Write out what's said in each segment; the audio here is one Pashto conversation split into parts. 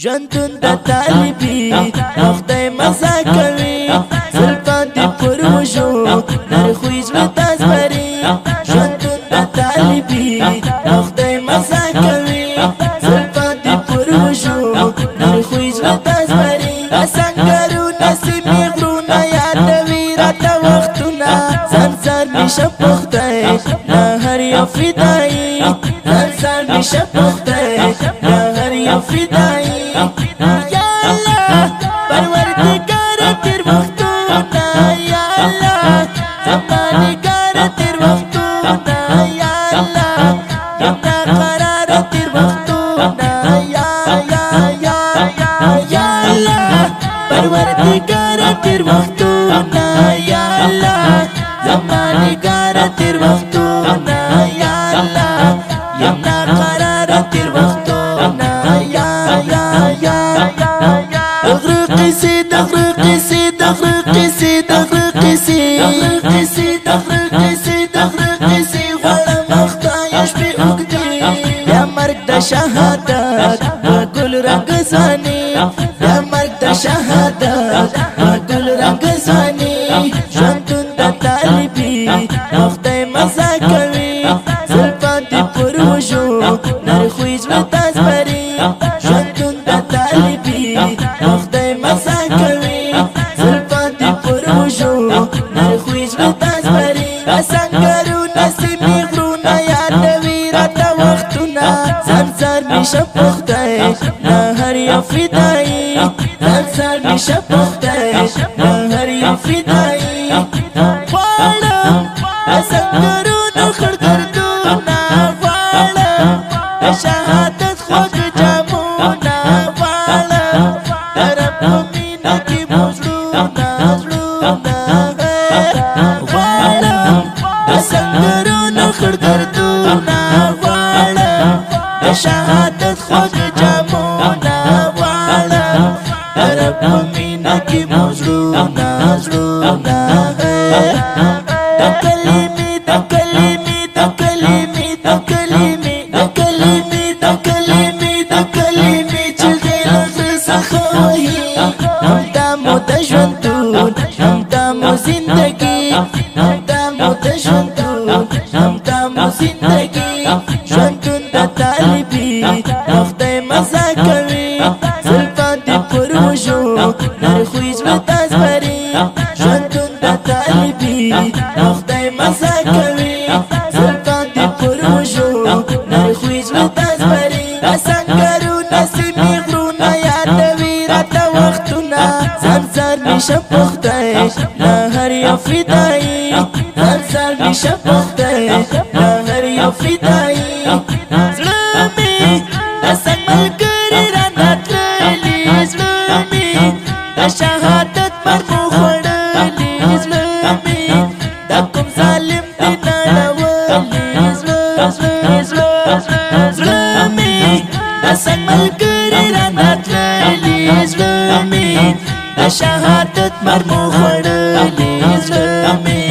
ژوندون د طالبي خدای مزه کوي زلفان دې پر وژو نر خوی زړه ته زبري ژوندون د طالبي خدای مزه کوي زلفان دې پر وژو نر خوی زړه ته زبري سنگرو نسیمې غرونه یادوي راته وختونه سنسر مې شپختی نه هر یو فدایي سنسر مې شپختی نه هر یو فدایي یا الله پروردګار تیر وختونه یا الله زمانګار تیر وختونه یا الله یم ناقرار تیر وختونه یا الله پروردګار تیر وختونه یا الله زمانګار تیر وختونه یا الله یم ناقرار تیر وختونه یا شهادت گل رنگ زانی یا مرگ د شهادت گل رنگ زانی ژوندون د طالبي خدای مزه کوي زلفان دې پر وژو نر خوی زړه ته زبري ژوندون د طالبي خدای مزه کوي زلفان دې پر وژو نر خوی زړه ته زبري سنگرو نسیمې غرونه یادوي راته وختونه سنسر می شپختی نه هر یو فدایي سنسر می شپختی نه هر یو فدایي غواړم سنگرونو خړګردونه غواړم شهادت خوږ جامونه غواړم رب په مینه کې مو زړونه غواړم سنگرونو خړګردونه غواړم شهادت خوږ جامونه غواړم رب په مینه کې مو زړونه د کلمې چې غیر څخه وایي همدا مو د ژوندون همدا مو زندګي همدا مو د ژوندون همدا مو زندګي ژوندون د طالبي خدای مزه کوي زلفان دې پر وژو نر خوی زړه ته زبري ژوندون د طالبي خدای مزه کوي زلفان دې پر وژو نر خوی زړه ته زبري سنگرو نسیمې غرونه یادوي راته وختونه سنسر مې شپختی نه هر یو فدایي سنسر مې شپختی نه هر یو فدایي زړه مې د سنگ ملګري رانه تللي زړه مې د شهادت مرمو خوړلي زړه مې د کوم ظالم دې نړولي زړه مې د سنگ ملګري رانه تللي زړه مې د شهادت مرمو خوړلي زړه مې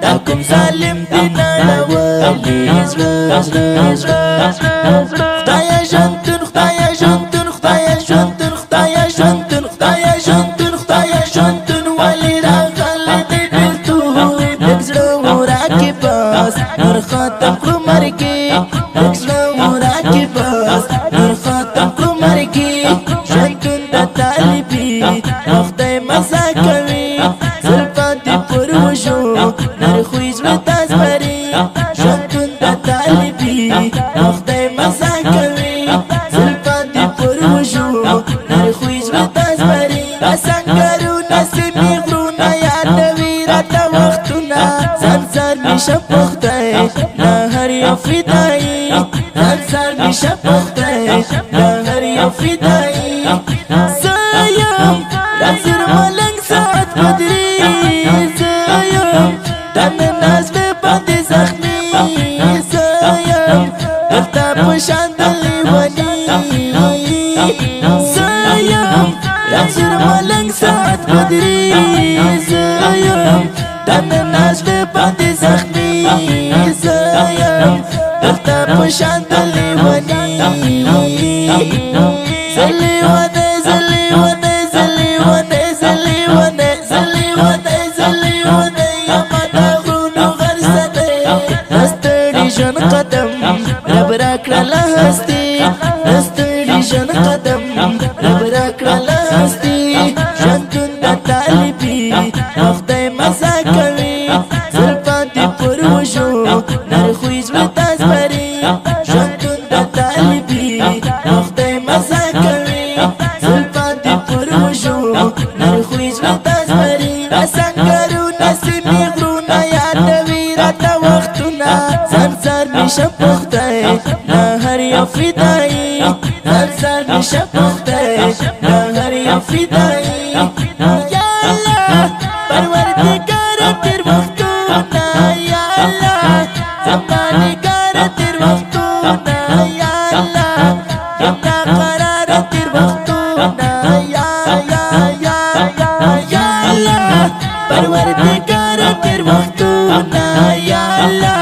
د کوم ظالم دې نړولي خدایه ژوندون خدایه ژوندون خدایه ژوندون خدایه ژوندون خدایه ژوندون خدایه ژوندون ولې راغلی دې بېلتون لږ زړه و راکې بس نور ختم کړو مرګې لږ زړه و راکې بس نور ختم کړو مرګې ژوندون د طالبي خدای مزه کوي زلفان دې پر وژو نر خوی زړه ته زبري ژوندون د طالبي خدای مزه کوي زلفان دې پر وژو نر خوی زړه ته زبري سنگرو نسیمې غرونه یادوي راته وختونه سنسر مې شپختی نه هر یو فدایي سنسر مې شپختی نه هر یو فدایي زه یم رازر ملنګ سعد بدري زه یم د نن زړه باندې زخمي زه یم درته په شان د لیوني زه یم رازر ملنګ سعد بدري زه یم د نن زړه باندې زخمي زه یم درته په شان د لیوني زه لیونی قدم رب راکړه لاستی ژوندون د طالبي خدای مزه کوي زلفاتې پر وشو نرخوي زړه ته زمري ژوندون د طالبي خدای مزه کوي زلفاتې پر وشو نرخوي زړه ته زمري سنګرونه سیمې غرونه یادوي راته وختونه ځان سر مې شه په خدای نه هر یو فدایي ځان سر مې شه په خدای نه هر یو فدایي یا الله پروردګاره تېر وختونه یا الله زمانګاره تېر وختونه یا الله یم ناقراره تېر وختونه یا الله پروردګاره تېر وختونه یا الله